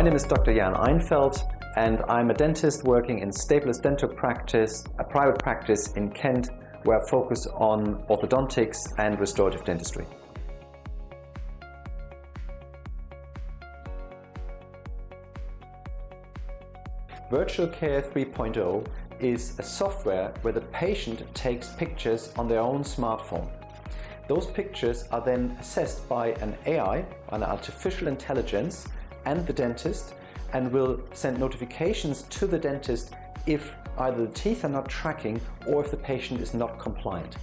My name is Dr. Jan Einfeldt, and I'm a dentist working in Staples Dental Practice, a private practice in Kent, where I focus on orthodontics and restorative dentistry. Virtual Care 3.0 is a software where the patient takes pictures on their own smartphone. Those pictures are then assessed by an AI, an artificial intelligence, and the dentist, and will send notifications to the dentist if either the teeth are not tracking or if the patient is not compliant.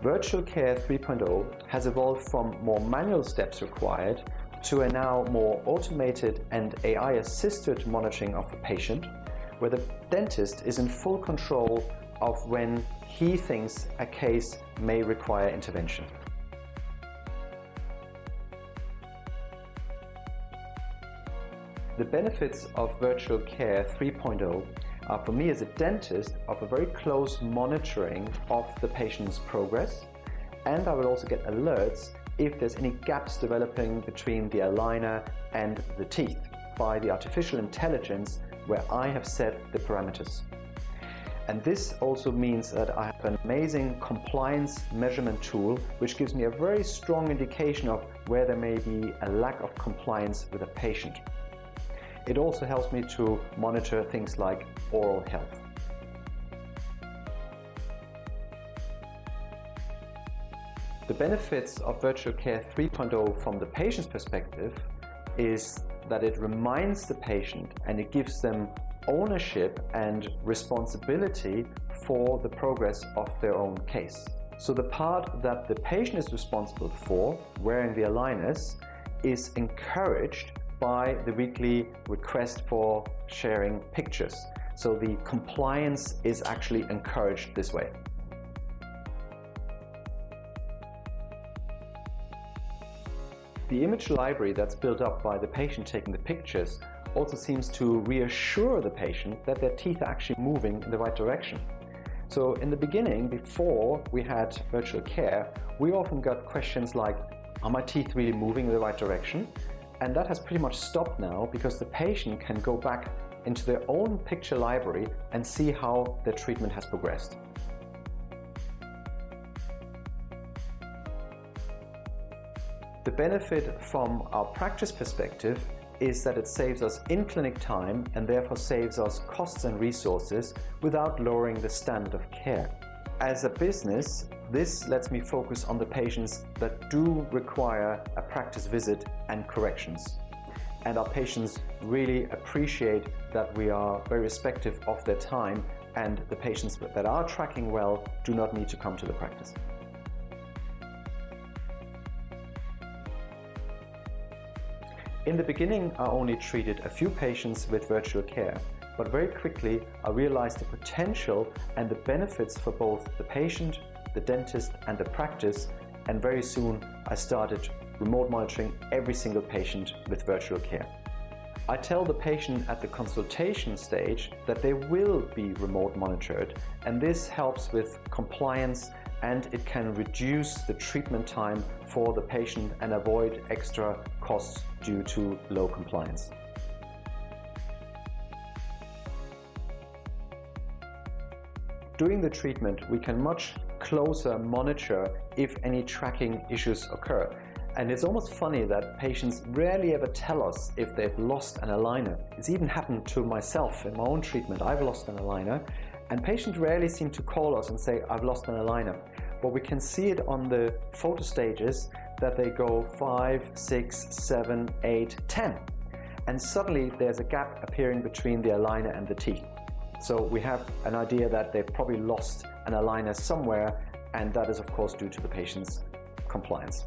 Virtual Care 3.0 has evolved from more manual steps required to a now more automated and AI-assisted monitoring of the patient, where the dentist is in full control of when he thinks a case may require intervention. The benefits of Virtual Care 3.0 are, for me as a dentist, of a very close monitoring of the patient's progress, and I will also get alerts if there's any gaps developing between the aligner and the teeth by the artificial intelligence where I have set the parameters. And this also means that I have an amazing compliance measurement tool which gives me a very strong indication of where there may be a lack of compliance with a patient. It also helps me to monitor things like oral health. The benefits of Virtual Care 3.0 from the patient's perspective is that it reminds the patient and it gives them ownership and responsibility for the progress of their own case. So the part that the patient is responsible for, wearing the aligners, is encouraged by the weekly request for sharing pictures. So the compliance is actually encouraged this way. The image library that's built up by the patient taking the pictures also seems to reassure the patient that their teeth are actually moving in the right direction. So in the beginning, before we had virtual care, we often got questions like, are my teeth really moving in the right direction? And that has pretty much stopped now because the patient can go back into their own picture library and see how their treatment has progressed. The benefit from our practice perspective is that it saves us in-clinic time and therefore saves us costs and resources without lowering the standard of care. As a business, this lets me focus on the patients that do require a practice visit and corrections. And our patients really appreciate that we are very respectful of their time, and the patients that are tracking well do not need to come to the practice. In the beginning, I only treated a few patients with virtual care, but very quickly I realized the potential and the benefits for both the patient, the dentist and the practice, and very soon I started remote monitoring every single patient with virtual care. I tell the patient at the consultation stage that they will be remote monitored, and this helps with compliance and it can reduce the treatment time for the patient and avoid extra costs due to low compliance. During the treatment, we can much closer monitor if any tracking issues occur. And it's almost funny that patients rarely ever tell us if they've lost an aligner. It's even happened to myself in my own treatment. I've lost an aligner, and patients rarely seem to call us and say, I've lost an aligner. But we can see it on the photo stages that they go 5, 6, 7, 8, 10. And suddenly there's a gap appearing between the aligner and the teeth. So we have an idea that they've probably lost an aligner somewhere, and that is of course due to the patient's compliance.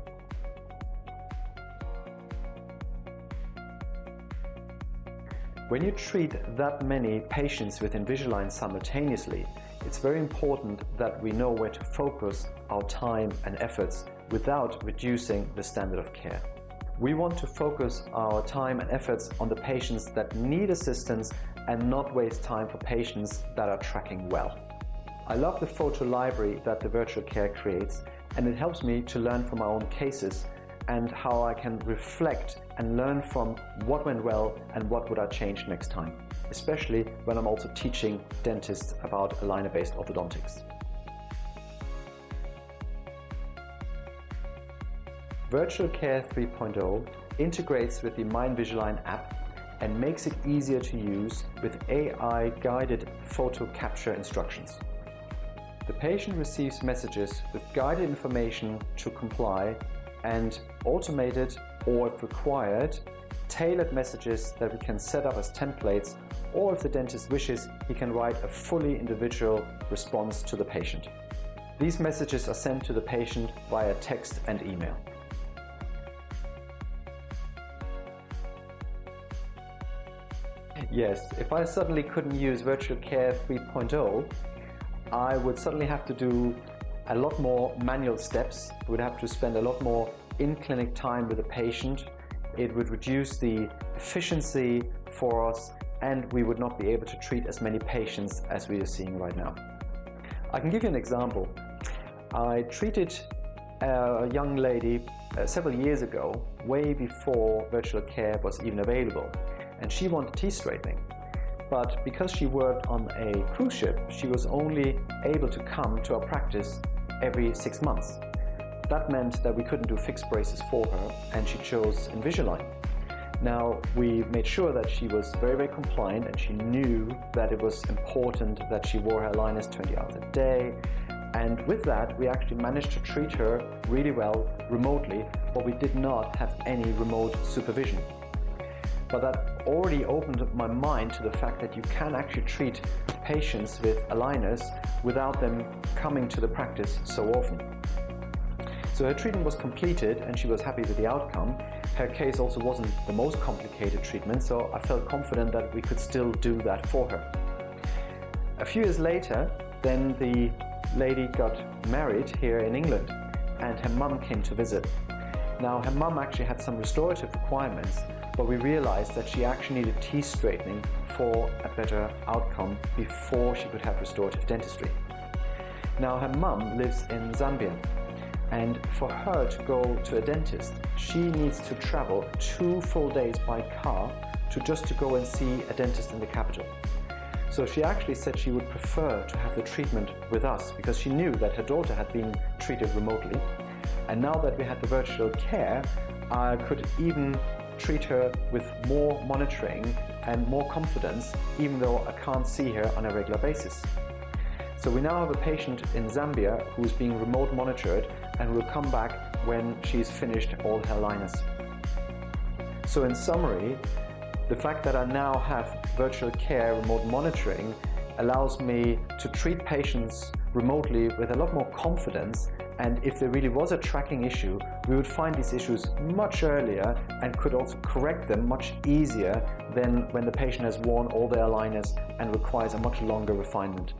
When you treat that many patients with Invisalign simultaneously, it's very important that we know where to focus our time and efforts without reducing the standard of care. We want to focus our time and efforts on the patients that need assistance and not waste time for patients that are tracking well. I love the photo library that the virtual care creates, and it helps me to learn from my own cases and how I can reflect and learn from what went well and what would I change next time, especially when I'm also teaching dentists about aligner-based orthodontics. Virtual Care 3.0 integrates with the My Invisalign app and makes it easier to use with AI-guided photo capture instructions. The patient receives messages with guided information to comply and automated, or if required, tailored messages that we can set up as templates, or if the dentist wishes, he can write a fully individual response to the patient. These messages are sent to the patient via text and email. Yes, if I suddenly couldn't use Virtual Care 3.0, I would suddenly have to do a lot more manual steps. We would have to spend a lot more in-clinic time with the patient. It would reduce the efficiency for us, and we would not be able to treat as many patients as we are seeing right now. I can give you an example. I treated a young lady several years ago, way before virtual care was even available, and she wanted teeth straightening. But because she worked on a cruise ship, she was only able to come to our practice every 6 months. That meant that we couldn't do fixed braces for her, and she chose Invisalign. Now, we made sure that she was very, very compliant, and she knew that it was important that she wore her aligners 20 hours a day. And with that, we actually managed to treat her really well remotely, but we did not have any remote supervision. But that already opened up my mind to the fact that you can actually treat patients with aligners without them coming to the practice so often. So her treatment was completed and she was happy with the outcome. Her case also wasn't the most complicated treatment, so I felt confident that we could still do that for her. A few years later, then the lady got married here in England and her mum came to visit. Now, her mum actually had some restorative requirements, but we realized that she actually needed teeth straightening for a better outcome before she could have restorative dentistry. Now, her mum lives in Zambia, and for her to go to a dentist, she needs to travel 2 full days by car to go and see a dentist in the capital. So she actually said she would prefer to have the treatment with us because she knew that her daughter had been treated remotely. And now that we had the virtual care, I could even treat her with more monitoring and more confidence, even though I can't see her on a regular basis. So we now have a patient in Zambia who is being remote monitored and will come back when she's finished all her aligners. So in summary, the fact that I now have virtual care remote monitoring allows me to treat patients remotely with a lot more confidence, and if there really was a tracking issue, we would find these issues much earlier and could also correct them much easier than when the patient has worn all their aligners and requires a much longer refinement.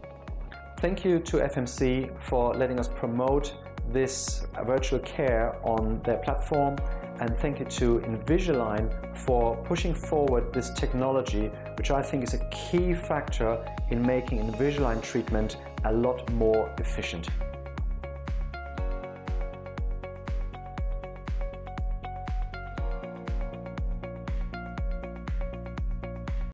Thank you to FMC for letting us promote this virtual care on their platform, and thank you to Invisalign for pushing forward this technology, which I think is a key factor in making Invisalign treatment a lot more efficient.